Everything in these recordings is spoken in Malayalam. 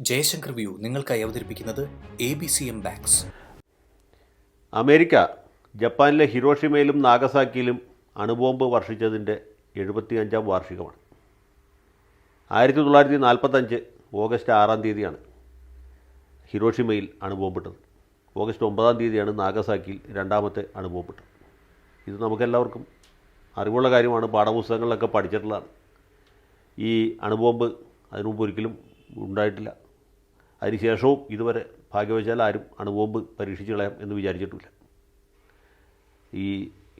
ജയശങ്കർ വ്യൂ നിങ്ങൾക്കായി അവതരിപ്പിക്കുന്നത് ABCM ബാഗ്സ്. അമേരിക്ക ജപ്പാനിലെ ഹിരോഷിമയിലും നാഗസാക്കിയിലും അണുബോംബ് വർഷിച്ചതിൻ്റെ 75-ാം വാർഷികമാണ്. 1945 ഓഗസ്റ്റ് 6-ാം തീയതിയാണ് ഹിരോഷിമയിൽ അണുബോംബിട്ടത്. ഓഗസ്റ്റ് 9-ാം തീയതിയാണ് നാഗസാക്കിയിൽ രണ്ടാമത്തെ അണുബോംബിട്ടത്. ഇത് നമുക്കെല്ലാവർക്കും അറിവുള്ള കാര്യമാണ്, പാഠപുസ്തകങ്ങളിലൊക്കെ പഠിച്ചിട്ടുള്ളതാണ്. ഈ അണുബോംബ് അതിനു മുമ്പ് ഒരിക്കലും ഉണ്ടായിട്ടില്ല. അതിനുശേഷവും ഇതുവരെ ഭാഗ്യവശാൽ ആരും അണുബോംബ് പരീക്ഷിച്ച് കളയാം എന്ന് വിചാരിച്ചിട്ടില്ല. ഈ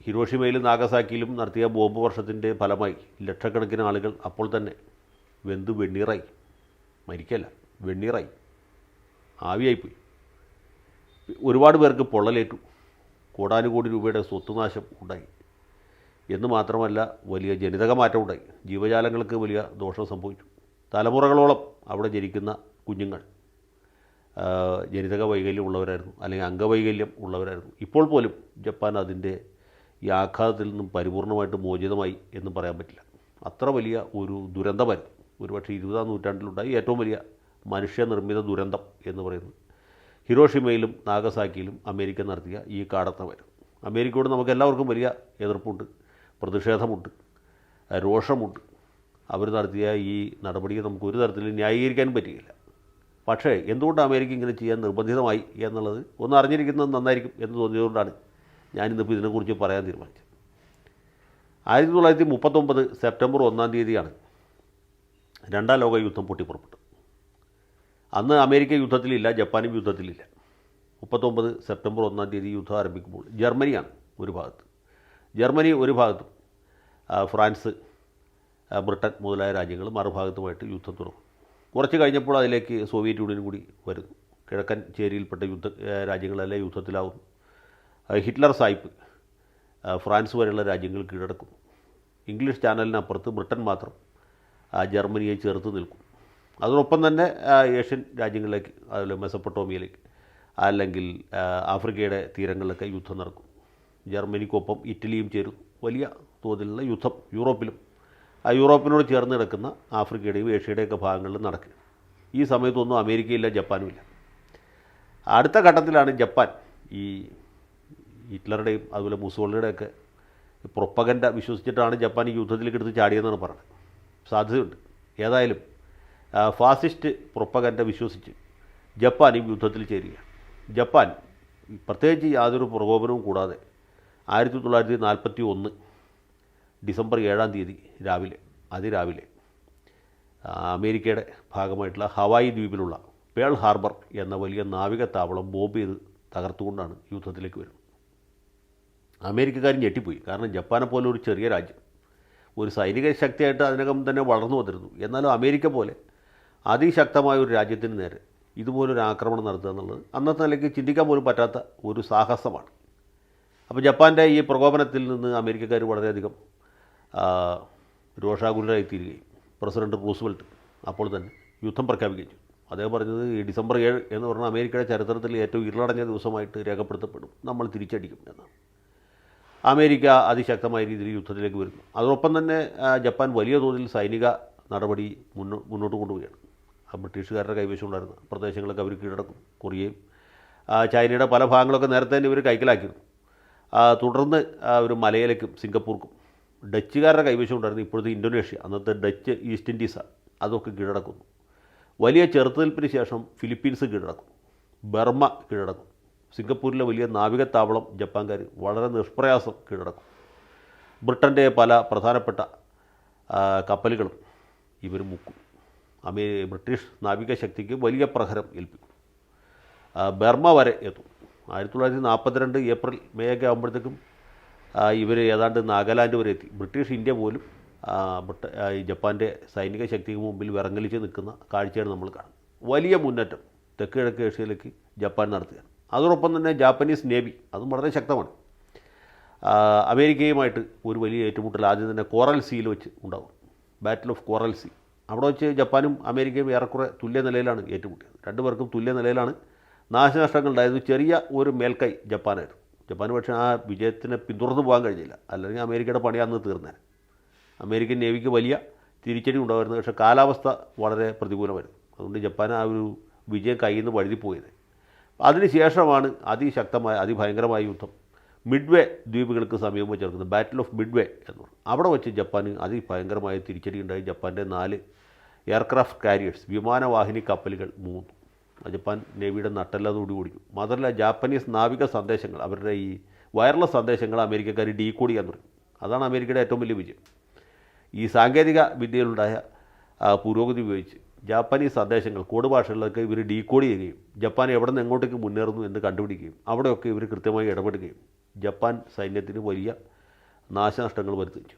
ഹിരോഷിമയിലും നാഗസാക്കിയിലും നടത്തിയ ബോംബ് വർഷത്തിൻ്റെ ഫലമായി ലക്ഷക്കണക്കിന് ആളുകൾ അപ്പോൾ തന്നെ വെന്ത് വെണ്ണീറായി. മരിക്കല്ല, വെണ്ണീറായി, ആവിയായിപ്പോയി. ഒരുപാട് പേർക്ക് പൊള്ളലേറ്റു. കോടാനുകോടി രൂപയുടെ സ്വത്തുനാശം ഉണ്ടായി എന്ന് മാത്രമല്ല, വലിയ ജനിതക മാറ്റം ഉണ്ടായി. ജീവജാലങ്ങൾക്ക് വലിയ ദോഷം സംഭവിച്ചു. തലമുറകളോളം അവിടെ ജനിക്കുന്ന കുഞ്ഞുങ്ങൾ ജനിതക വൈകല്യം ഉള്ളവരായിരുന്നു, അല്ലെങ്കിൽ അംഗവൈകല്യം ഉള്ളവരായിരുന്നു. ഇപ്പോൾ പോലും ജപ്പാൻ അതിൻ്റെ ഈ ആഘാതത്തിൽ നിന്നും പരിപൂർണമായിട്ട് മോചിതമായി എന്നും പറയാൻ പറ്റില്ല. അത്ര വലിയ ഒരു ദുരന്തമായിരുന്നു. ഒരുപക്ഷെ 20-ാം നൂറ്റാണ്ടിലുണ്ടായി ഏറ്റവും വലിയ മനുഷ്യനിർമ്മിത ദുരന്തം എന്ന് പറയുന്നത് ഹിരോഷിമയിലും നാഗസാക്കിയിലും അമേരിക്ക നടത്തിയ ഈ കാടത്തമായിരുന്നു. അമേരിക്കയോട് നമുക്ക് എല്ലാവർക്കും വലിയ എതിർപ്പുണ്ട്, പ്രതിഷേധമുണ്ട്, രോഷമുണ്ട്. അവർ നടത്തിയ ഈ നടപടിയെ നമുക്ക് ഒരു തരത്തിലും ന്യായീകരിക്കാൻ പറ്റുകയില്ല. പക്ഷേ എന്തുകൊണ്ട് അമേരിക്ക ഇങ്ങനെ ചെയ്യാൻ നിർബന്ധിതമായി എന്നുള്ളത് ഒന്ന് അറിഞ്ഞിരിക്കുന്നത് നന്നായിരിക്കും എന്ന് തോന്നിയതുകൊണ്ടാണ് ഞാനിന്നിപ്പോൾ ഇതിനെക്കുറിച്ച് പറയാൻ തീരുമാനിച്ചത്. 1939 സെപ്റ്റംബർ 1-ാം തീയതിയാണ് രണ്ടാം ലോക യുദ്ധം പൊട്ടിപ്പുറപ്പെട്ടത്. അന്ന് അമേരിക്ക യുദ്ധത്തിലില്ല, ജപ്പാനും യുദ്ധത്തിലില്ല. 39 സെപ്റ്റംബർ 1-ാം തീയതി യുദ്ധം ആരംഭിക്കുമ്പോൾ ജർമ്മനിയാണ് ഒരു ഭാഗത്ത്, ജർമ്മനി ഒരു ഭാഗത്തും ഫ്രാൻസ്, ബ്രിട്ടൻ മുതലായ രാജ്യങ്ങൾ മറുഭാഗത്തുമായിട്ട് യുദ്ധം തുടങ്ങും. കുറച്ച് കഴിഞ്ഞപ്പോൾ അതിലേക്ക് സോവിയറ്റ് യൂണിയൻ കൂടി വരുന്നു. കിഴക്കൻ ചേരിയിൽപ്പെട്ട രാജ്യങ്ങളെല്ലാം യുദ്ധത്തിലാവുന്നു. ഹിറ്റ്ലർ സായിപ്പ് ഫ്രാൻസ് വരെയുള്ള രാജ്യങ്ങൾ കീഴടക്കുന്നു. ഇംഗ്ലീഷ് ചാനലിനപ്പുറത്ത് ബ്രിട്ടൻ മാത്രം ജർമ്മനിയെ ചേർത്ത് നിൽക്കും. അതോടൊപ്പം തന്നെ ഏഷ്യൻ രാജ്യങ്ങളിലേക്ക്, അതുപോലെ മെസപ്പൊട്ടോമിയയിലേക്ക് അല്ലെങ്കിൽ ആഫ്രിക്കയുടെ തീരങ്ങളിലൊക്കെ യുദ്ധം നടക്കും. ജർമ്മനിക്കൊപ്പം ഇറ്റലിയും ചേരും. വലിയ തോതിലുള്ള യുദ്ധം യൂറോപ്പിനോട് ചേർന്ന് കിടക്കുന്ന ആഫ്രിക്കയുടെയും ഏഷ്യയുടെയൊക്കെ ഭാഗങ്ങളിൽ നടക്കുക. ഈ സമയത്തൊന്നും അമേരിക്കയില്ല, ജപ്പാനുമില്ല. അടുത്ത ഘട്ടത്തിലാണ് ജപ്പാൻ ഈ ഹിറ്റ്ലറുടെയും അതുപോലെ മുസോളിനിയുടെയൊക്കെ പ്രൊപ്പഗൻഡ വിശ്വസിച്ചിട്ടാണ് ജപ്പാൻ ഈ യുദ്ധത്തിലേക്ക് എടുത്ത് ചാടിയെന്നാണ് പറയുന്നത്. സാധ്യതയുണ്ട്. ഏതായാലും ഫാസിസ്റ്റ് പ്രൊപ്പഗൻഡ വിശ്വസിച്ച് ജപ്പാനും യുദ്ധത്തിൽ ചേരുകയാണ്. ജപ്പാൻ പ്രത്യേകിച്ച് യാതൊരു പ്രകോപനവും കൂടാതെ 1941 ഡിസംബർ 7-ാം തീയതി അതിരാവിലെ അമേരിക്കയുടെ ഭാഗമായിട്ടുള്ള ഹവായി ദ്വീപിലുള്ള പേൾ ഹാർബർ എന്ന വലിയ നാവിക താവളം ബോംബ് ചെയ്ത് തകർത്തുകൊണ്ടാണ് യുദ്ധത്തിലേക്ക് വരുന്നത്. അമേരിക്കക്കാർ ഞെട്ടിപ്പോയി. കാരണം ജപ്പാനെ പോലെ ഒരു ചെറിയ രാജ്യം, ഒരു സൈനിക ശക്തിയായിട്ട് അതിനകം തന്നെ വളർന്നു വന്നിരുന്നു. എന്നാലും അമേരിക്ക പോലെ അതിശക്തമായ ഒരു രാജ്യത്തിന് നേരെ ഇതുപോലൊരു ആക്രമണം നടത്തുക എന്നുള്ളത് അന്നത്തെ നിലയ്ക്ക് ചിന്തിക്കാൻ പോലും പറ്റാത്ത ഒരു സാഹസമാണ്. അപ്പോൾ ജപ്പാൻ്റെ ഈ പ്രകോപനത്തിൽ നിന്ന് അമേരിക്കക്കാർ വളരെയധികം രോഷാകുലരായിത്തീരുകയും പ്രസിഡന്റ് റൂസ്വെൽറ്റ് അപ്പോൾ തന്നെ യുദ്ധം പ്രഖ്യാപിക്കുകയും ചെയ്തു. അദ്ദേഹം പറഞ്ഞത് ഈ ഡിസംബർ 7 എന്ന് പറഞ്ഞാൽ അമേരിക്കയുടെ ചരിത്രത്തിൽ ഏറ്റവും ഇരുളടഞ്ഞ ദിവസമായിട്ട് രേഖപ്പെടുത്തപ്പെടും, നമ്മൾ തിരിച്ചടിക്കും എന്നാണ്. അമേരിക്ക അതിശക്തമായ രീതിയിൽ യുദ്ധത്തിലേക്ക് വരുന്നു. അതോടൊപ്പം തന്നെ ജപ്പാൻ വലിയ തോതിൽ സൈനിക നടപടി മുന്നോട്ട് കൊണ്ടുപോവുകയാണ്. ബ്രിട്ടീഷുകാരുടെ കൈവശമുണ്ടായിരുന്ന പ്രദേശങ്ങളൊക്കെ അവർ കീഴടക്കും. കൊറിയയും ചൈനയുടെ പല ഭാഗങ്ങളൊക്കെ നേരത്തെ തന്നെ ഇവർ കൈക്കലാക്കിയിരുന്നു. തുടർന്ന് ഒരു മലയിലേക്കും സിംഗപ്പൂർക്കും ഡച്ചുകാരുടെ കൈവശം ഉണ്ടായിരുന്നു. ഇപ്പോഴത്തെ ഇന്തോനേഷ്യ, അന്നത്തെ ഡച്ച് ഈസ്റ്റ് ഇൻഡീസാണ്, അതൊക്കെ കീഴടക്കുന്നു. വലിയ ചെറുത്തുനിൽപ്പിന് ശേഷം ഫിലിപ്പീൻസ് കീഴടക്കും, ബർമ്മ കീഴടക്കും. സിംഗപ്പൂരിലെ വലിയ നാവികത്താവളം ജപ്പാൻകാർ വളരെ നിഷ്പ്രയാസം കീഴടക്കും. ബ്രിട്ടൻ്റെ പല പ്രധാനപ്പെട്ട കപ്പലുകളും ഇവർ മുക്കും. ബ്രിട്ടീഷ് നാവിക ശക്തിക്ക് വലിയ പ്രഹരം ഏൽപ്പിക്കും. ബർമ്മ വരെ എത്തും. 1942 ഏപ്രിൽ മെയ് ഒക്കെ ആകുമ്പോഴത്തേക്കും ഇവർ ഏതാണ്ട് നാഗാലാൻഡ് വരെ എത്തി. ബ്രിട്ടീഷ് ഇന്ത്യ പോലും ജപ്പാൻ്റെ സൈനിക ശക്തിക്ക് മുമ്പിൽ വിറങ്ങലിച്ച് നിൽക്കുന്ന കാഴ്ചയാണ് നമ്മൾ കാണുന്നത്. വലിയ മുന്നേറ്റം തെക്ക് കിഴക്ക് ഏഷ്യയിലേക്ക് ജപ്പാൻ നടത്തുകയാണ്. അതോടൊപ്പം തന്നെ ജാപ്പനീസ് നേവി അതും വളരെ ശക്തമാണ്. അമേരിക്കയുമായിട്ട് ഒരു വലിയ ഏറ്റുമുട്ടൽ ആദ്യം തന്നെ കോറൽ സീയിൽ വെച്ച് ഉണ്ടാകും, ബാറ്റിൽ ഓഫ് കോറൽ സീ. അവിടെ വെച്ച് ജപ്പാനും അമേരിക്കയും ഏറെക്കുറെ തുല്യ നിലയിലാണ് ഏറ്റുമുട്ടിയത്. രണ്ടുപേർക്കും തുല്യ നിലയിലാണ് നാശനഷ്ടങ്ങൾ ഉണ്ടായത്. ചെറിയ ഒരു മേൽക്കൈ ജപ്പാനായിരുന്നു. ജപ്പാൻ പക്ഷേ ആ വിജയത്തിനെ പിന്തുടർന്ന് പോകാൻ കഴിഞ്ഞില്ല, അല്ലെങ്കിൽ അമേരിക്കയുടെ പണി അന്ന് തീർന്നേനെ. അമേരിക്കൻ നേവിക്ക് വലിയ തിരിച്ചടി ഉണ്ടാകുമായിരുന്നു. പക്ഷേ കാലാവസ്ഥ വളരെ പ്രതികൂലമായിരുന്നു. അതുകൊണ്ട് ജപ്പാൻ ആ ഒരു വിജയം കയ്യിൽ നിന്ന് വഴുതിപ്പോയത്. അതിനുശേഷമാണ് അതിശക്തമായ അതിഭയങ്കരമായ യുദ്ധം മിഡ്വേ ദ്വീപുകൾക്ക് സമീപം വെച്ച് നടക്കുന്നത്, ബാറ്റിൽ ഓഫ് മിഡ്വേ എന്ന് പറയും. അവിടെ വെച്ച് ജപ്പാന് അതിഭയങ്കരമായ തിരിച്ചടി ഉണ്ടായി. ജപ്പാൻ്റെ 4 എയർക്രാഫ്റ്റ് കാരിയേഴ്സ് വിമാനവാഹിനി കപ്പലുകൾ 3 ജപ്പാൻ നേവിയുടെ നട്ടെല്ലാതോടി ഓടിക്കും. മാത്രമല്ല ജാപ്പനീസ് നാവിക സന്ദേശങ്ങൾ, അവരുടെ ഈ വയർലെസ് സന്ദേശങ്ങൾ അമേരിക്കക്കാർ ഡീകോഡ് ചെയ്യാൻ തുടങ്ങി. അതാണ് അമേരിക്കയുടെ ഏറ്റവും വലിയ വിജയം. ഈ സാങ്കേതിക വിദ്യയിലുണ്ടായ പുരോഗതി ഉപയോഗിച്ച് ജാപ്പനീസ് സന്ദേശങ്ങൾ കോഡ് ഭാഷകളിലൊക്കെ ഇവർ ഡീകോഡ് ചെയ്യുകയും ജപ്പാൻ എവിടെ നിന്ന് എങ്ങോട്ടേക്ക് മുന്നേറുന്നു എന്ന് കണ്ടുപിടിക്കുകയും അവിടെയൊക്കെ ഇവർ കൃത്യമായി ഇടപെടുകയും ജപ്പാൻ സൈന്യത്തിന് വലിയ നാശനഷ്ടങ്ങൾ വരുത്തിച്ചു.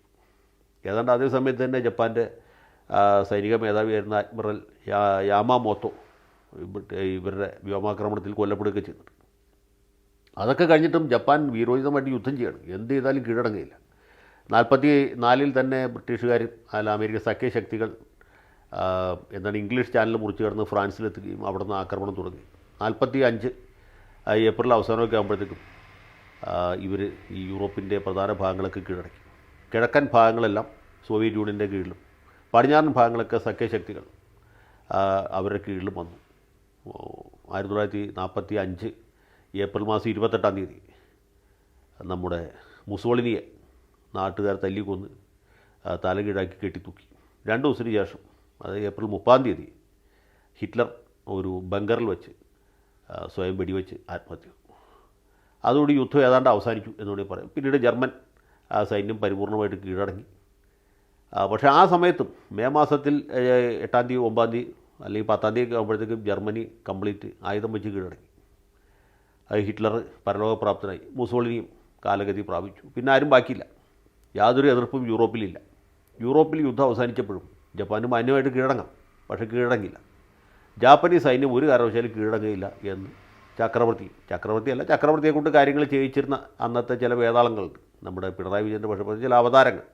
ഏതാണ്ട് അതേ സമയത്ത് തന്നെ ജപ്പാൻ്റെ സൈനിക മേധാവിയായിരുന്ന അഡ്മിറൽ യാമാമോട്ടോ ഇവരുടെ വ്യോമാക്രമണത്തിൽ കൊല്ലപ്പെടുകയൊക്കെ ചെയ്തിട്ടുണ്ട്. അതൊക്കെ കഴിഞ്ഞിട്ടും ജപ്പാൻ വീരോചിതമായിട്ട് യുദ്ധം ചെയ്യണം, എന്ത് ചെയ്താലും കീഴടങ്ങിയില്ല. 44 തന്നെ ബ്രിട്ടീഷുകാർ അല്ല അമേരിക്കൻ സഖ്യശക്തികൾ ഇംഗ്ലീഷ് ചാനൽ മുറിച്ച് കിടന്ന് ഫ്രാൻസിലെത്തുകയും അവിടെ നിന്ന് ആക്രമണം തുടങ്ങി. 45 ഏപ്രിൽ അവസാനമൊക്കെ ആകുമ്പോഴത്തേക്കും ഇവർ ഈ യൂറോപ്പിൻ്റെ പ്രധാന ഭാഗങ്ങളൊക്കെ കീഴടക്കി. കിഴക്കൻ ഭാഗങ്ങളെല്ലാം സോവിയറ്റ് യൂണിയൻ്റെ കീഴിലും പടിഞ്ഞാറൻ ഭാഗങ്ങളൊക്കെ സഖ്യശക്തികൾ അവരുടെ കീഴിലും വന്നു. 1945 ഏപ്രിൽ മാസം 28-ാം തീയതി നമ്മുടെ മുസോളിനിയെ നാട്ടുകാർ തല്ലിക്കൊന്ന് തലകീഴാക്കി കെട്ടിത്തൂക്കി. 2 ദിവസത്തിന് ശേഷം, അതായത് ഏപ്രിൽ 30-ാം തീയതി ഹിറ്റ്ലർ ഒരു ബങ്കറിൽ വെച്ച് സ്വയം വെടിവെച്ച് ആത്മഹത്യ ചെയ്തു. അതോടെ യുദ്ധം ഏതാണ്ട് അവസാനിച്ചു എന്നുകൂടി പറയാം. പിന്നീട് ജർമ്മൻ സൈന്യം പരിപൂർണമായിട്ട് കീഴടങ്ങി. പക്ഷേ ആ സമയത്തും മെയ് മാസത്തിൽ 8-ാം തീയതി 9-ാം തീയതി അല്ലെങ്കിൽ 10-ാം തീയതി ആകുമ്പോഴത്തേക്കും ജർമ്മനി കംപ്ലീറ്റ് ആയുധം വെച്ച് കീഴടങ്ങി. ഹിറ്റ്ലർ പരലോകപ്രാപ്തനായി. മുസോളിനിയും കാലഗതി പ്രാപിച്ചു. പിന്നെ ആരും ബാക്കിയില്ല. യാതൊരു എതിർപ്പും യൂറോപ്പിലില്ല. യൂറോപ്പിൽ യുദ്ധം അവസാനിച്ചപ്പോഴും ജപ്പാന് മാന്യമായിട്ട് കീഴടങ്ങാം, പക്ഷേ കീഴടങ്ങില്ല. ജാപ്പനീസ് സൈന്യം ഒരു കാരണവശാലും കീഴടങ്ങിയില്ല എന്ന് ചക്രവർത്തിയെ കൊണ്ട് കാര്യങ്ങൾ ചെയ്യിച്ചിരുന്ന അന്നത്തെ ചില വേതാളങ്ങളുണ്ട്. നമ്മുടെ പിണറായി വിജയൻ്റെ പക്ഷേ ചില അവതാരങ്ങൾ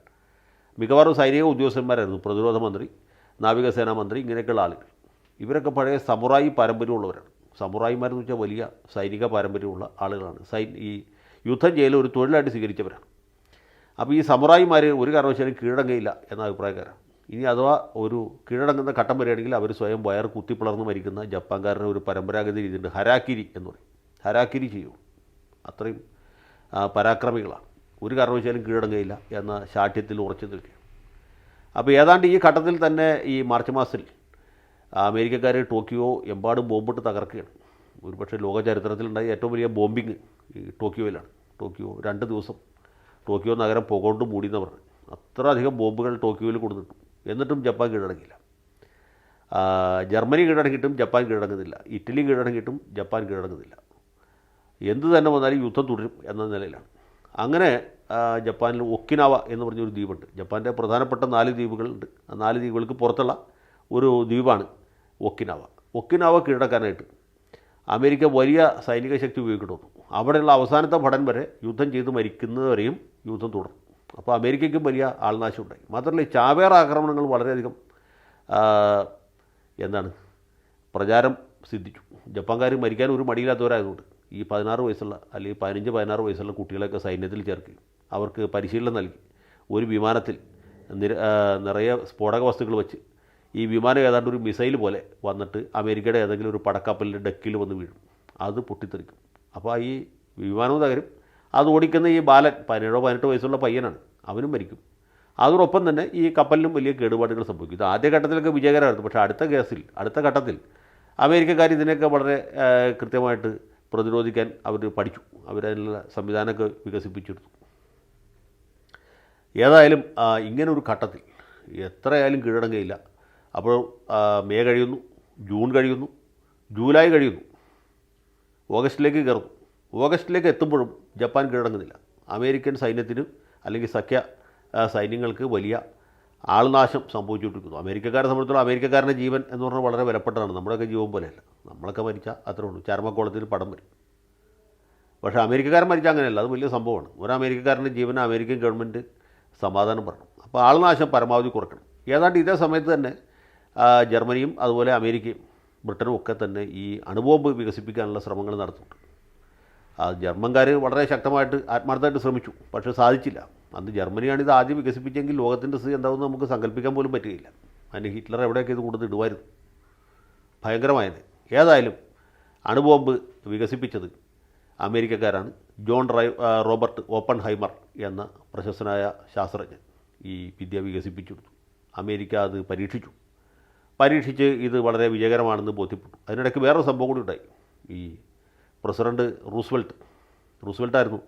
മിക്കവാറും സൈനിക ഉദ്യോഗസ്ഥന്മാരായിരുന്നു. പ്രതിരോധ മന്ത്രി, നാവികസേനാ മന്ത്രി, ഇങ്ങനെയൊക്കെയുള്ള ആളുകൾ. ഇവരൊക്കെ പഴയ സമുറായി പാരമ്പര്യമുള്ളവരാണ്. സമുറായിമാരെന്ന് വെച്ചാൽ വലിയ സൈനിക പാരമ്പര്യമുള്ള ആളുകളാണ്. ഈ യുദ്ധം ചെയ്യൽ ഒരു തൊഴിലായിട്ട് സ്വീകരിച്ചവരാണ്. അപ്പോൾ ഈ സമുറായിമാർ ഒരു കാരണവശാലും കീഴടങ്ങയില്ല എന്ന അഭിപ്രായക്കാരാണ്. ഇനി അഥവാ ഒരു കീഴടങ്ങുന്ന ഘട്ടം വരികയാണെങ്കിൽ അവർ സ്വയം വയർ കുത്തിപ്പിളർന്ന് മരിക്കുന്ന ജപ്പാൻകാരന് ഒരു പരമ്പരാഗത രീതിയുണ്ട്, ഹരാക്കിരി എന്ന് പറയും. ഹരാക്കിരി ചെയ്യും. അത്രയും പരാക്രമികളാണ്. ഒരു കാരണവശാലും കീഴടങ്ങയില്ല എന്ന ശാഠ്യത്തിൽ ഉറച്ചു നിൽക്കുക. അപ്പോൾ ഏതാണ്ട് ഈ ഘട്ടത്തിൽ തന്നെ ഈ മാർച്ച് മാസത്തിൽ അമേരിക്കക്കാർ ടോക്കിയോ എമ്പാടും ബോംബിട്ട് തകർക്കുകയാണ്. ഒരുപക്ഷെ ലോക ചരിത്രത്തിലുണ്ടായ ഏറ്റവും വലിയ ബോംബിങ് ഈ ടോക്കിയോയിലാണ്. 2 ദിവസം ടോക്കിയോ നഗരം പുകകൊണ്ട് മൂടിയെന്ന് പറഞ്ഞു. അത്ര അധികം ബോംബുകൾ ടോക്കിയോയിൽ കൊടുത്തിട്ടു. എന്നിട്ടും ജപ്പാൻ കീഴടങ്ങില്ല. ജർമ്മനി കീഴടങ്ങിയിട്ടും ജപ്പാൻ കീഴടങ്ങുന്നില്ല. ഇറ്റലി കീഴടങ്ങിയിട്ടും ജപ്പാൻ കീഴടങ്ങുന്നില്ല. എന്ത് തന്നെ വന്നാലും യുദ്ധം തുടരും എന്ന നിലയിലാണ്. അങ്ങനെ ജപ്പാനിൽ ഒക്കിനാവ എന്ന് പറഞ്ഞൊരു ദ്വീപുണ്ട്. ജപ്പാൻ്റെ പ്രധാനപ്പെട്ട 4 ദ്വീപുകളുണ്ട്. ആ 4 ദ്വീപുകൾക്ക് പുറത്തുള്ള ഒരു ദ്വീപാണ് ഒക്കിനാവ. ഒക്കിനാവ കീഴടക്കാനായിട്ട് അമേരിക്ക വലിയ സൈനിക ശക്തി ഉപയോഗിക്കുന്നു. അവിടെയുള്ള അവസാനത്തെ ഭടൻ വരെ യുദ്ധം ചെയ്ത് മരിക്കുന്നവരെയും യുദ്ധം തുടർന്നു. അപ്പോൾ അമേരിക്കയ്ക്കും വലിയ ആൾനാശം ഉണ്ടായി. മാത്രമല്ല ഈ ചാവേർ ആക്രമണങ്ങൾ വളരെയധികം പ്രചാരം സിദ്ധിച്ചു. ജപ്പാൻകാർ മരിക്കാൻ ഒരു മടിയില്ലാത്തവരായതുകൊണ്ട് ഈ 16 വയസ്സുള്ള അല്ലെങ്കിൽ 15-16 വയസ്സുള്ള കുട്ടികളെയൊക്കെ സൈന്യത്തിൽ ചേർക്കുകയും അവർക്ക് പരിശീലനം നൽകി ഒരു വിമാനത്തിൽ നിറയെ സ്ഫോടക വസ്തുക്കൾ വെച്ച് ഈ വിമാനം ഏതാണ്ട് ഒരു മിസൈൽ പോലെ വന്നിട്ട് അമേരിക്കയുടെ ഏതെങ്കിലും ഒരു പടക്കപ്പലിൻ്റെ ഡെക്കിൽ വന്ന് വീഴും. അത് പൊട്ടിത്തെറിക്കും. അപ്പോൾ ഈ വിമാനവും തകരും. അത് ഓടിക്കുന്ന ഈ ബാലൻ 17-18 വയസ്സുള്ള പയ്യനാണ്, അവനും മരിക്കും. അതോടൊപ്പം തന്നെ ഈ കപ്പലിനും വലിയ കേടുപാടുകൾ സംഭവിക്കും. ഇത് ആദ്യഘട്ടത്തിലൊക്കെ വിജയകരമായിരുന്നു. പക്ഷേ അടുത്ത ഘട്ടത്തിൽ അമേരിക്കക്കാർ ഇതിനെയൊക്കെ വളരെ കൃത്യമായിട്ട് പ്രതിരോധിക്കാൻ അവർ പഠിച്ചു. അവരതിനുള്ള സംവിധാനമൊക്കെ വികസിപ്പിച്ചെടുത്തു. ഏതായാലും ഇങ്ങനൊരു ഘട്ടത്തിൽ എത്രയായാലും കീഴടങ്ങയില്ല. അപ്പോൾ മെയ് കഴിയുന്നു, ജൂൺ കഴിയുന്നു, ജൂലൈ കഴിയുന്നു, ഓഗസ്റ്റിലേക്ക് കയറുന്നു. ഓഗസ്റ്റിലേക്ക് എത്തുമ്പോഴും ജപ്പാൻ കീഴടങ്ങുന്നില്ല. അമേരിക്കൻ സൈന്യത്തിന് അല്ലെങ്കിൽ സഖ്യ സൈന്യങ്ങൾക്ക് വലിയ ആൾനാശം സംഭവിച്ചുകൊണ്ടിരിക്കുന്നു. അമേരിക്കക്കാരെ സംബന്ധിച്ചിടത്തോളം അമേരിക്കക്കാരൻ്റെ ജീവൻ എന്ന് പറഞ്ഞാൽ വളരെ വിലപ്പെട്ടതാണ്. നമ്മുടെയൊക്കെ ജീവൻ പോലെയല്ല. നമ്മളൊക്കെ മരിച്ചാൽ അത്രേ ഉള്ളൂ, ചർമ്മക്കോളത്തിൽ പടം വരും. പക്ഷേ അമേരിക്കക്കാരൻ മരിച്ചാൽ അങ്ങനെയല്ല, അത് വലിയ സംഭവമാണ്. ഒരു അമേരിക്കക്കാരൻ്റെ ജീവന് അമേരിക്കൻ ഗവൺമെൻറ് സമാധാനം പറയണം. അപ്പോൾ ആൾനാശം പരമാവധി കുറയ്ക്കണം. ഏതാണ്ട് ഇതേ സമയത്ത് തന്നെ ജർമ്മനിയും അതുപോലെ അമേരിക്കയും ബ്രിട്ടനും ഒക്കെ തന്നെ ഈ അണുബോംബ് വികസിപ്പിക്കാനുള്ള ശ്രമങ്ങൾ നടത്തുന്നുണ്ട്. ജർമ്മൻകാർ വളരെ ശക്തമായിട്ട് ആത്മാർത്ഥമായിട്ട് ശ്രമിച്ചു, പക്ഷേ സാധിച്ചില്ല. അന്ന് ജർമ്മനിയാണ് ഇത് ആദ്യം വികസിപ്പിച്ചെങ്കിൽ ലോകത്തിൻ്റെ സ്ഥിതി എന്താണെന്ന് നമുക്ക് സങ്കല്പിക്കാൻ പോലും പറ്റുകയില്ല. അതിന് ഹിറ്റ്ലർ എവിടെയൊക്കെ ഇത് കൊണ്ടുവന്ന് ഇടുമായിരുന്നു. ഭയങ്കരമായത്. ഏതായാലും അണുബോംബ് വികസിപ്പിച്ചത് അമേരിക്കക്കാരാണ്. റോബർട്ട് ഓപ്പൺഹൈമർ എന്ന പ്രശസ്തനായ ശാസ്ത്രജ്ഞൻ ഈ വിദ്യ വികസിപ്പിച്ചെടുത്തു. അമേരിക്ക അത് പരീക്ഷിച്ച് ഇത് വളരെ വിജയകരമാണെന്ന് ബോധ്യപ്പെട്ടു. അതിനിടയ്ക്ക് വേറൊരു സംഭവം കൂടി ഉണ്ടായി. ഈ പ്രസിഡൻറ്റ് റൂസ്വെൽട്ടായിരുന്നു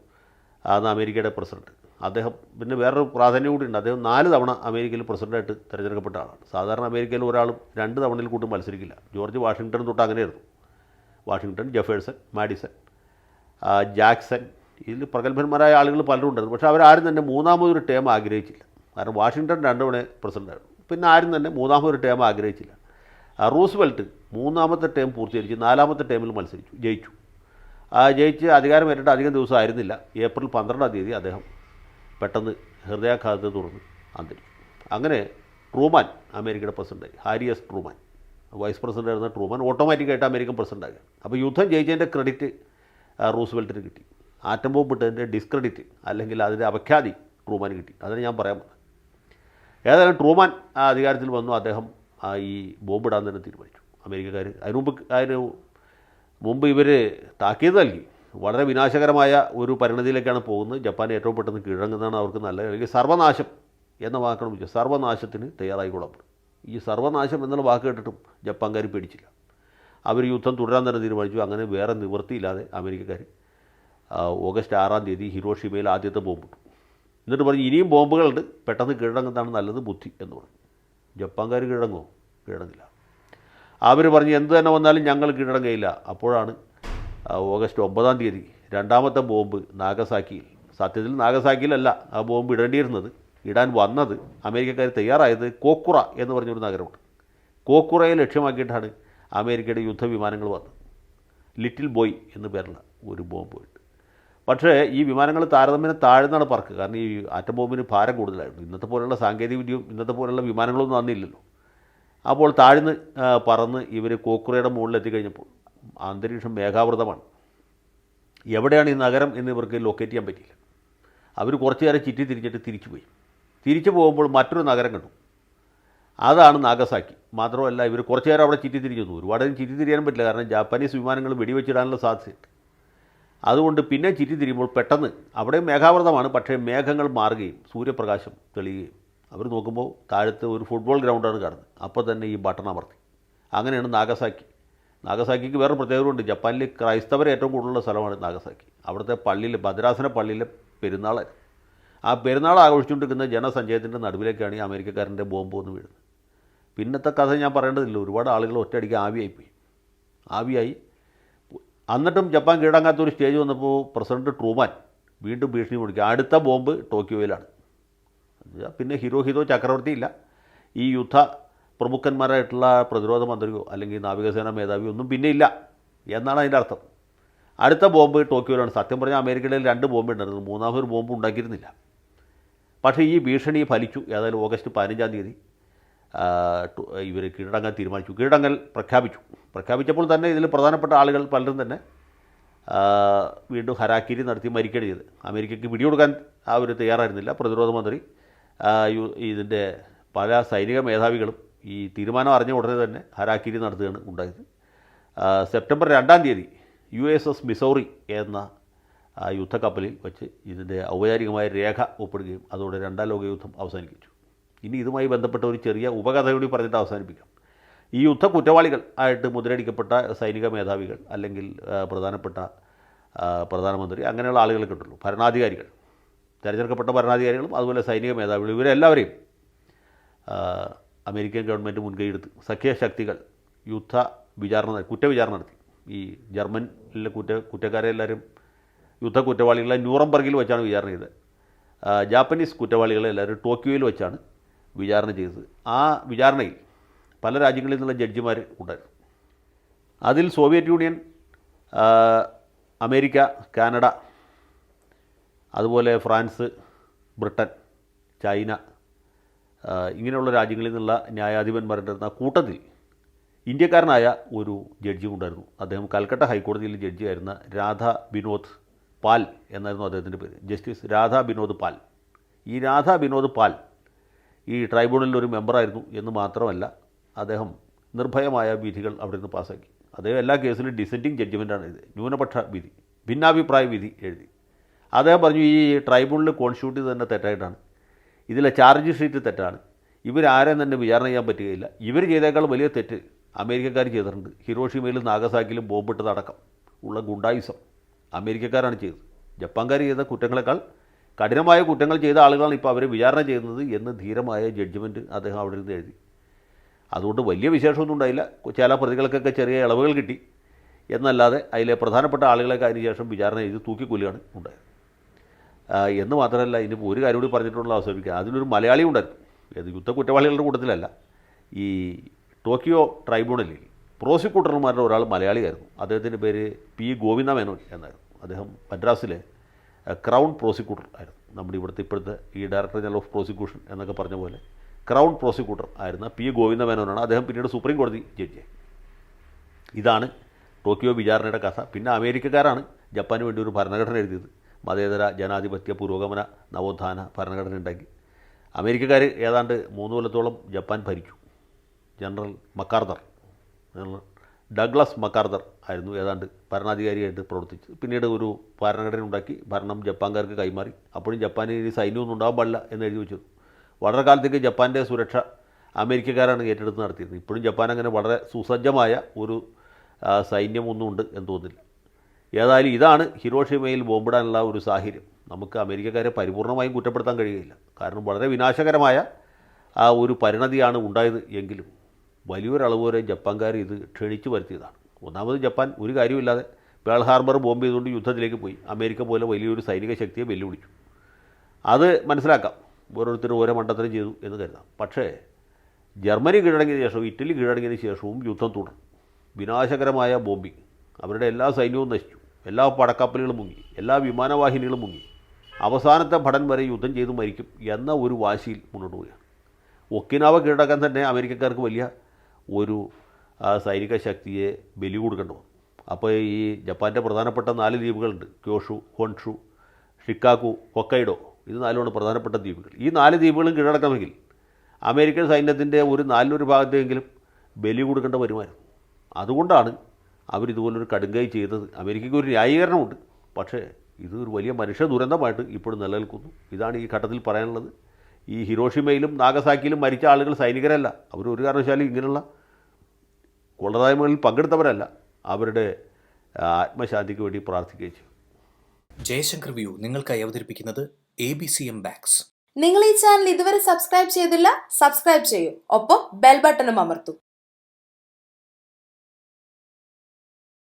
അന്ന് അമേരിക്കയുടെ പ്രസിഡൻറ്റ്. അദ്ദേഹം പിന്നെ വേറൊരു പ്രാധാന്യം കൂടി ഉണ്ട്. അദ്ദേഹം 4 തവണ അമേരിക്കയിൽ പ്രസിഡൻ്റായിട്ട് തിരഞ്ഞെടുക്കപ്പെട്ട ആളാണ്. സാധാരണ അമേരിക്കയിൽ ഒരാളും 2 തവണയിൽ കൂട്ടും മത്സരിക്കില്ല. ജോർജ് വാഷിങ്ടൺ തൊട്ട് അങ്ങനെയായിരുന്നു. വാഷിങ്ടൺ, ജെഫേഴ്സൺ, മാഡിസൺ, ജാക്സൺ, ഇതിൽ പ്രഗത്ഭന്മാരായ ആളുകൾ പലരും ഉണ്ടായിരുന്നു. പക്ഷേ അവരാരും തന്നെ മൂന്നാമതൊരു ടേം ആഗ്രഹിച്ചില്ല. കാരണം വാഷിങ്ടൺ 2 തവണ പ്രസിഡൻ്റായിരുന്നു. പിന്നെ ആരും തന്നെ മൂന്നാമതൊരു ടേം ആഗ്രഹിച്ചില്ല. റൂസ്വെൽറ്റ് 3ാമത്തെ ടേം പൂർത്തീകരിച്ച് 4ാമത്തെ ടേമിൽ ജയിച്ചു. ജയിച്ച് അധികാരമേറ്റിട്ട് അധികം ദിവസം ആയിരുന്നില്ല. ഏപ്രിൽ 12-ാം തീയതി അദ്ദേഹം പെട്ടെന്ന് ഹൃദയാഘാതത്തെ തുടർന്ന് അന്തരിച്ചു. അങ്ങനെ ട്രൂമാൻ അമേരിക്കയുടെ പ്രസിഡൻ്റായി. Harry S Truman, vice president ആയിരുന്ന ട്രൂമാൻ ഓട്ടോമാറ്റിക്കായിട്ട് അമേരിക്കൻ പ്രസിഡൻ്റാകുക. അപ്പോൾ യുദ്ധം ജയിച്ചതിൻ്റെ ക്രെഡിറ്റ് റൂസ്വെൽറ്റിന് കിട്ടി. ആറ്റം ബോംബ് ഇട്ടതിൻ്റെ ഡിസ്ക്രെഡിറ്റ് അല്ലെങ്കിൽ അതിൻ്റെ അപഖ്യാതി ട്രൂമാന് കിട്ടി. അതാണ് ഞാൻ പറയാൻ വന്നത്. ഏതായാലും ട്രൂമാൻ അധികാരത്തിൽ വന്നു. അദ്ദേഹം ഈ ബോംബിടാൻ തന്നെ തീരുമാനിച്ചു. അമേരിക്കക്കാർ അതിന് മുമ്പ് ഇവർ താക്കീത് നൽകി. വളരെ വിനാശകരമായ ഒരു പരിണതിയിലേക്കാണ് പോകുന്നത്. ജപ്പാൻ ഏറ്റവും പെട്ടെന്ന് കീഴടങ്ങുന്നതാണ് അവർക്ക് നല്ലത്. അല്ലെങ്കിൽ സർവനാശം എന്ന വാക്കാണ് വിളിച്ചത്. സർവനാശത്തിന് തയ്യാറായിക്കൊള്ളാം. ഈ സർവനാശം എന്നുള്ള വാക്ക് കേട്ടിട്ടും ജപ്പാൻകാർ പേടിച്ചില്ല. അവർ യുദ്ധം തുടരാൻ തന്നെ തീരുമാനിച്ചു. അങ്ങനെ വേറെ നിവൃത്തിയില്ലാതെ അമേരിക്കക്കാർ ഓഗസ്റ്റ് 6-ാം തീയതി ഹിരോഷിമയിൽ ആദ്യത്തെ ബോംബിട്ടു. എന്നിട്ട് പറഞ്ഞു ഇനിയും ബോംബുകളുണ്ട്, പെട്ടെന്ന് കീഴടങ്ങുന്നതാണ് നല്ലത് ബുദ്ധി എന്ന് പറഞ്ഞു. ജപ്പാൻകാർ കീഴടങ്ങില്ല. അവർ പറഞ്ഞു എന്ത് തന്നെ വന്നാലും ഞങ്ങൾ കീഴടങ്ങയില്ല. അപ്പോഴാണ് ഓഗസ്റ്റ് 9-ാം തീയതി 2ാമത്തെ ബോംബ് നാഗസാക്കിയിൽ, സത്യത്തിൽ നാഗസാക്കിയിലല്ല ആ ബോംബ് ഇടാൻ വന്നത് അമേരിക്കക്കാർ തയ്യാറായത് കോക്കുറ എന്ന് പറഞ്ഞൊരു നഗരമുണ്ട്. കോക്കുറയെ ലക്ഷ്യമാക്കിയിട്ടാണ് അമേരിക്കയുടെ യുദ്ധവിമാനങ്ങൾ വന്നത്. ലിറ്റിൽ ബോയ് എന്ന പേരുള്ള ഒരു ബോംബ് ഉണ്ട്. പക്ഷേ ഈ വിമാനങ്ങൾ താരതമ്യേന താഴ്ന്നാണ് പറക്കുക. കാരണം ഈ ആറ്റം ബോംബിന് ഭാരം കൂടുതലായിരുന്നു. ഇന്നത്തെ പോലുള്ള സാങ്കേതികവിദ്യയും ഇന്നത്തെ പോലുള്ള വിമാനങ്ങളൊന്നും അന്നില്ലല്ലോ. അപ്പോൾ താഴ്ന്ന് പറന്ന് ഇവർ കോക്കുറയുടെ മുകളിലെത്തിക്കഴിഞ്ഞപ്പോൾ അന്തരീക്ഷം മേഘാവൃതമാണ്. എവിടെയാണ് ഈ നഗരം എന്ന് ഇവർക്ക് ലൊക്കേറ്റ് ചെയ്യാൻ പറ്റിയില്ല. അവർ കുറച്ച് നേരം തിരിച്ചിട്ട് തിരിച്ചു പോകുമ്പോൾ മറ്റൊരു നഗരം കണ്ടു. അതാണ് നാഗസാക്കി. മാത്രമല്ല ഇവർ കുറച്ച് നേരം അവിടെ തിരിഞ്ഞു. ഒരുപാട് തിരിയാൻ പറ്റില്ല. കാരണം ജാപ്പാനീസ് വിമാനങ്ങൾ വെടിവെച്ചിടാനുള്ള സാധ്യതയുണ്ട്. അതുകൊണ്ട് പിന്നെ തിരിയുമ്പോൾ പെട്ടെന്ന് അവിടെ മേഘാവൃതമാണ്. പക്ഷേ മേഘങ്ങൾ മാറുകയും സൂര്യപ്രകാശം തെളിയുകയും അവർ നോക്കുമ്പോൾ താഴത്ത് ഒരു ഫുട്ബോൾ ഗ്രൗണ്ടാണ് കാണുന്നത്. അപ്പോൾ തന്നെ ഈ ബട്ടൺ അമർത്തി. അങ്ങനെയാണ് നാഗസാക്കിക്ക് വേറെ പ്രത്യേകതയുണ്ട്. ജപ്പാനിൽ ക്രൈസ്തവരെ ഏറ്റവും കൂടുതലുള്ള സ്ഥലമാണ് നാഗസാക്കി. അവിടുത്തെ പള്ളിയിൽ ഭദ്രാസന പള്ളിയിലെ പെരുന്നാളായിരുന്നു. ആ പെരുന്നാൾ ആഘോഷിച്ചുകൊണ്ടിരിക്കുന്ന ജനസഞ്ചയത്തിൻ്റെ നടുവിലേക്കാണ് ഈ അമേരിക്കക്കാരൻ്റെ ബോംബ് വന്ന് വീഴുന്നത്. പിന്നത്തെ കഥ ഞാൻ പറയേണ്ടതില്ല. ഒരുപാട് ആളുകൾ ഒറ്റയടിക്ക് ആവിയായി. എന്നിട്ടും ജപ്പാൻ കീഴടങ്ങാത്തൊരു സ്റ്റേജ് വന്നപ്പോൾ പ്രസിഡന്റ് ട്രൂമാൻ വീണ്ടും ഭീഷണി മുഴക്കി. അടുത്ത ബോംബ് ടോക്കിയോയിലാണ്. പിന്നെ ഹിരോഹിതോ ചക്രവർത്തി ഇല്ല. ഈ യുദ്ധ പ്രമുഖന്മാരായിട്ടുള്ള പ്രതിരോധ മന്ത്രിയോ അല്ലെങ്കിൽ നാവികസേനാ മേധാവിയോ ഒന്നും പിന്നെ ഇല്ല എന്നാണ് അതിൻ്റെ അർത്ഥം. അടുത്ത ബോംബ് ടോക്കിയോയിലാണ്. സത്യം പറഞ്ഞാൽ അമേരിക്കയിൽ 2 ബോംബ് ഉണ്ടായിരുന്നു. മൂന്നാമതൊരു ബോംബ് ഉണ്ടാക്കിയിരുന്നില്ല. പക്ഷേ ഈ ഭീഷണി ഫലിച്ചു. ഏതായാലും ഓഗസ്റ്റ് 15-ാം തീയതി ഇവർ കീഴടങ്ങാൻ തീരുമാനിച്ചു. കീഴടങ്ങൽ പ്രഖ്യാപിച്ചപ്പോൾ തന്നെ ഇതിൽ പ്രധാനപ്പെട്ട ആളുകൾ പലരും തന്നെ വീണ്ടും ഹരാക്കിരി നടത്തി മരിക്കുകയാണ് ചെയ്ത്. അമേരിക്കയ്ക്ക് പിടികൊടുക്കാൻ അവർ തയ്യാറായിരുന്നില്ല. പ്രതിരോധ മന്ത്രി ഇതിൻ്റെ പല സൈനിക മേധാവികളും ഈ തീരുമാനം അറിഞ്ഞ ഉടനെ തന്നെ ഹരാക്കിരി നടത്തുകയാണ് ഉണ്ടായത്. സെപ്റ്റംബർ 2-ാം തീയതി USS മിസൗറി എന്ന യുദ്ധക്കപ്പലിൽ വെച്ച് ഇതിൻ്റെ ഔപചാരികമായ രേഖ ഒപ്പിടുകയും അതോടെ 2ാം ലോകയുദ്ധം അവസാനിപ്പിച്ചു. ഇനി ഇതുമായി ബന്ധപ്പെട്ട ഒരു ചെറിയ ഉപകഥ കൂടി പറഞ്ഞിട്ട് അവസാനിപ്പിക്കാം. ഈ യുദ്ധ കുറ്റവാളികൾ ആയിട്ട് മുദ്രടിക്കപ്പെട്ട സൈനിക മേധാവികൾ അല്ലെങ്കിൽ പ്രധാനപ്പെട്ട പ്രധാനമന്ത്രി അങ്ങനെയുള്ള ആളുകളെ കിട്ടുള്ളൂ. ഭരണാധികാരികൾ, തിരഞ്ഞെടുക്കപ്പെട്ട ഭരണാധികാരികളും അതുപോലെ സൈനിക മേധാവികളും ഇവരെല്ലാവരെയും അമേരിക്കൻ ഗവൺമെൻറ് മുൻകൈയെടുത്ത് സഖ്യശക്തികൾ കുറ്റവിചാരണ നടത്തി. ഈ ജർമ്മനിലെ കുറ്റക്കാരെ എല്ലാവരും യുദ്ധ കുറ്റവാളികളെ ന്യൂറംബർഗിൽ വെച്ചാണ് വിചാരണ ചെയ്തത്. ജാപ്പനീസ് കുറ്റവാളികളെ എല്ലാവരും ടോക്കിയോയിൽ വെച്ചാണ് വിചാരണ ചെയ്തത്. ആ വിചാരണയിൽ പല രാജ്യങ്ങളിൽ നിന്നുള്ള ജഡ്ജിമാർ ഉണ്ടായിരുന്നു. അതിൽ സോവിയറ്റ് യൂണിയൻ, അമേരിക്ക, കാനഡ, അതുപോലെ ഫ്രാൻസ്, ബ്രിട്ടൻ, ചൈന ഇങ്ങനെയുള്ള രാജ്യങ്ങളിൽ നിന്നുള്ള ന്യായാധിപന്മാരുണ്ടായിരുന്ന കൂട്ടത്തിൽ ഇന്ത്യക്കാരനായ ഒരു ജഡ്ജിയും ഉണ്ടായിരുന്നു. അദ്ദേഹം കൽക്കട്ട ഹൈക്കോടതിയിലെ ജഡ്ജിയായിരുന്ന രാധാ ബിനോദ് പാൽ എന്നായിരുന്നു അദ്ദേഹത്തിൻ്റെ പേര്. ജസ്റ്റിസ് രാധാ ബിനോദ് പാൽ. ഈ രാധാ ബിനോദ് പാൽ ഈ ട്രൈബ്യൂണലിൽ ഒരു മെമ്പറായിരുന്നു എന്ന് മാത്രമല്ല അദ്ദേഹം നിർഭയമായ വിധികൾ അവിടെ നിന്ന് പാസ്സാക്കി. അദ്ദേഹം എല്ലാ കേസിലും ഡിസെൻറ്റിങ് ജഡ്ജ്മെൻറ്റാണ് ഇത്, ന്യൂനപക്ഷ വിധി, ഭിന്നാഭിപ്രായ വിധി എഴുതി. അദ്ദേഹം പറഞ്ഞു ഈ ട്രൈബ്യൂണൽ കോൺസ്റ്റിറ്റ്യൂട്ട് ചെയ്ത് തന്നെ തെറ്റായിട്ടാണ്, ഇതിലെ ചാർജ് ഷീറ്റ് തെറ്റാണ്, ഇവരാരെയും തന്നെ വിചാരണ ചെയ്യാൻ പറ്റുകയില്ല, ഇവർ ചെയ്തേക്കാൾ വലിയ തെറ്റ് അമേരിക്കക്കാർ ചെയ്തിട്ടുണ്ട്, ഹിരോഷിമയിലും നാഗസാക്കിയിലും ബോംബിട്ടതടക്കം ഉള്ള ഗുണ്ടായുസം അമേരിക്കക്കാരാണ് ചെയ്തത്, ജപ്പാൻകാർ ചെയ്ത കുറ്റങ്ങളെക്കാൾ കഠിനമായ കുറ്റങ്ങൾ ചെയ്ത ആളുകളാണ് ഇപ്പോൾ അവരെ വിചാരണ ചെയ്യുന്നത് എന്ന് ധീരമായ ജഡ്ജ്മെൻറ്റ് അദ്ദേഹം അവിടെ നിന്ന് എഴുതി. അതുകൊണ്ട് വലിയ വിശേഷമൊന്നും ഉണ്ടായില്ല, ചില പ്രതികൾക്കൊക്കെ ചെറിയ ഇളവുകൾ കിട്ടി എന്നല്ലാതെ അതിലെ പ്രധാനപ്പെട്ട ആളുകളൊക്കെ അതിനുശേഷം വിചാരണ ചെയ്ത് തൂക്കിക്കൊല്ലുകയാണ് ഉണ്ടായത്. എന്ന് മാത്രമല്ല, ഇനിയിപ്പോൾ ഒരു കാര്യം കൂടി പറഞ്ഞിട്ടുള്ള അവസരിക്കുക, അതിലൊരു മലയാളി ഉണ്ടായിരുന്നു, ഏത് യുദ്ധ കുറ്റവാളികളുടെ കൂട്ടത്തിലല്ല. ഈ ടോക്കിയോ ട്രൈബ്യൂണലിൽ പ്രോസിക്യൂട്ടർമാരുടെ ഒരാൾ മലയാളിയായിരുന്നു, അദ്ദേഹത്തിൻ്റെ പേര് പി ഗോവിന്ദ മേനോൻ എന്നായിരുന്നു. അദ്ദേഹം മദ്രാസിലെ ക്രൗൺ പ്രോസിക്യൂട്ടർ ആയിരുന്നു, നമ്മുടെ ഇപ്പോഴത്തെ ഈ ഡയറക്ടർ ജനറൽ ഓഫ് പ്രോസിക്യൂഷൻ എന്നൊക്കെ പറഞ്ഞ പോലെ ക്രൗൺ പ്രോസിക്യൂട്ടർ ആയിരുന്ന പി ഗോവിന്ദ മേനോനാണ്. അദ്ദേഹം പിന്നീട് സുപ്രീം കോടതി ജഡ്ജിയായി. ഇതാണ് ടോക്കിയോ വിചാരണയുടെ കഥ. പിന്നെ അമേരിക്കക്കാരാണ് ജപ്പാന് വേണ്ടി ഒരു ഭരണഘടന എഴുതിയത്, മതേതര ജനാധിപത്യ പുരോഗമന നവോത്ഥാന ഭരണഘടന ഉണ്ടാക്കി. അമേരിക്കക്കാർ ഏതാണ്ട് 3 കൊല്ലത്തോളം ജപ്പാൻ ഭരിച്ചു. ജനറൽ ഡഗ്ലസ് മക്കാർദർ ആയിരുന്നു ഏതാണ്ട് ഭരണാധികാരിയായിട്ട് പ്രവർത്തിച്ചത്. പിന്നീട് ഒരു ഭരണഘടന ഉണ്ടാക്കി ഭരണം ജപ്പാൻകാർക്ക് കൈമാറി. അപ്പോഴും ജപ്പാനിൽ ഇനി സൈന്യമൊന്നും ഉണ്ടാകാൻ പാടില്ല എന്ന് എഴുതി വെച്ചു. വളരെ കാലത്തേക്ക് ജപ്പാൻ്റെ സുരക്ഷ അമേരിക്കക്കാരാണ് ഏറ്റെടുത്ത് നടത്തിയിരുന്നത്. ഇപ്പോഴും ജപ്പാൻ അങ്ങനെ വളരെ സുസജ്ജമായ ഒരു സൈന്യമൊന്നും ഉണ്ട് എന്ന് തോന്നുന്നില്ല. ഏതായാലും ഇതാണ് ഹിരോഷിമയിൽ ബോംബിടാനുള്ള ഒരു സാഹചര്യം. നമുക്ക് അമേരിക്കക്കാരെ പരിപൂർണമായും കുറ്റപ്പെടുത്താൻ കഴിയുകയില്ല, കാരണം വളരെ വിനാശകരമായ ആ ഒരു പരിണതിയാണ് ഉണ്ടായത്. എങ്കിലും വലിയൊരളവ് വരെ ജപ്പാൻകാർ ഇത് ക്ഷണിച്ചു വരുത്തിയതാണ്. ഒന്നാമത് ജപ്പാൻ ഒരു കാര്യമില്ലാതെ പേൾ ഹാർബർ ബോംബ് ചെയ്തുകൊണ്ട് യുദ്ധത്തിലേക്ക് പോയി. അമേരിക്ക പോലെ വലിയൊരു സൈനിക ശക്തിയെ വെല്ലുവിളിച്ചു. അത് മനസ്സിലാക്കാം, ഓരോരുത്തരും ഓരോ മണ്ടത്തരം ചെയ്തു എന്ന് കരുതാം. പക്ഷേ ജർമ്മനി കീഴടങ്ങിയതിന് ശേഷവും ഇറ്റലി കീഴടങ്ങിയതിന് ശേഷവും യുദ്ധം തുടർന്നു. വിനാശകരമായ ബോംബിങ്, അവരുടെ എല്ലാ സൈന്യവും നശിച്ചു, എല്ലാ പടക്കപ്പലുകളും മുങ്ങി, എല്ലാ വിമാനവാഹിനികളും മുങ്ങി, അവസാനത്തെ ഭടൻ വരെ യുദ്ധം ചെയ്ത് മരിക്കും എന്ന ഒരു വാശിയിൽ മുന്നോട്ട് പോവുകയാണ്. ഒക്കിനാവ കീഴടക്കാൻ തന്നെ അമേരിക്കക്കാർക്ക് വലിയ ഒരു സൈനിക ശക്തിയെ ബലി കൊടുക്കേണ്ടി വന്നു. അപ്പോൾ ഈ ജപ്പാൻ്റെ പ്രധാനപ്പെട്ട 4 ദ്വീപുകളുണ്ട്, ക്യോഷു, ഹോൺഷു, ഷിക്കാക്കു, ഹൊക്കൈഡോ. ഇത് 4 പ്രധാനപ്പെട്ട ദ്വീപുകൾ. ഈ 4 ദ്വീപുകളും കീഴടക്കണമെങ്കിൽ അമേരിക്കൻ സൈന്യത്തിൻ്റെ ഒരു 4 ഭാഗത്തെങ്കിലും ബലി കൊടുക്കേണ്ട വരുമായിരുന്നു. അതുകൊണ്ടാണ് അവരിതുപോലൊരു കടുങ്കൈ ചെയ്തത്. അമേരിക്കയ്ക്ക് ഒരു ന്യായീകരണമുണ്ട്, പക്ഷേ ഇത് ഒരു വലിയ മനുഷ്യ ദുരന്തമായിട്ട് ഇപ്പോഴും നിലനിൽക്കുന്നു. ഇതാണ് ഈ ഘട്ടത്തിൽ പറയാനുള്ളത്. ഈ ഹിരോഷിമയിലും നാഗസാക്കിയിലും മരിച്ച ആളുകൾ സൈനികരല്ല, അവർ ഒരു കാരണവശാലും ഇങ്ങനെയുള്ള കൊള്ളരായ്മകളിൽ പങ്കെടുത്തവരല്ല. അവരുടെ ആത്മശാന്തിക്ക് വേണ്ടി പ്രാർത്ഥിക്കുകയും ചെയ്യും. ജയശങ്കർ വ്യൂ നിങ്ങൾക്കായി അവതരിപ്പിക്കുന്നത് ABCM ബാങ്ക്സ്. നിങ്ങൾ ഈ ചാനൽ ഇതുവരെ സബ്സ്ക്രൈബ് ചെയ്തില്ല, സബ്സ്ക്രൈബ് ചെയ്യൂ, ഒപ്പം ബെൽ ബട്ടണും അമർത്തൂ.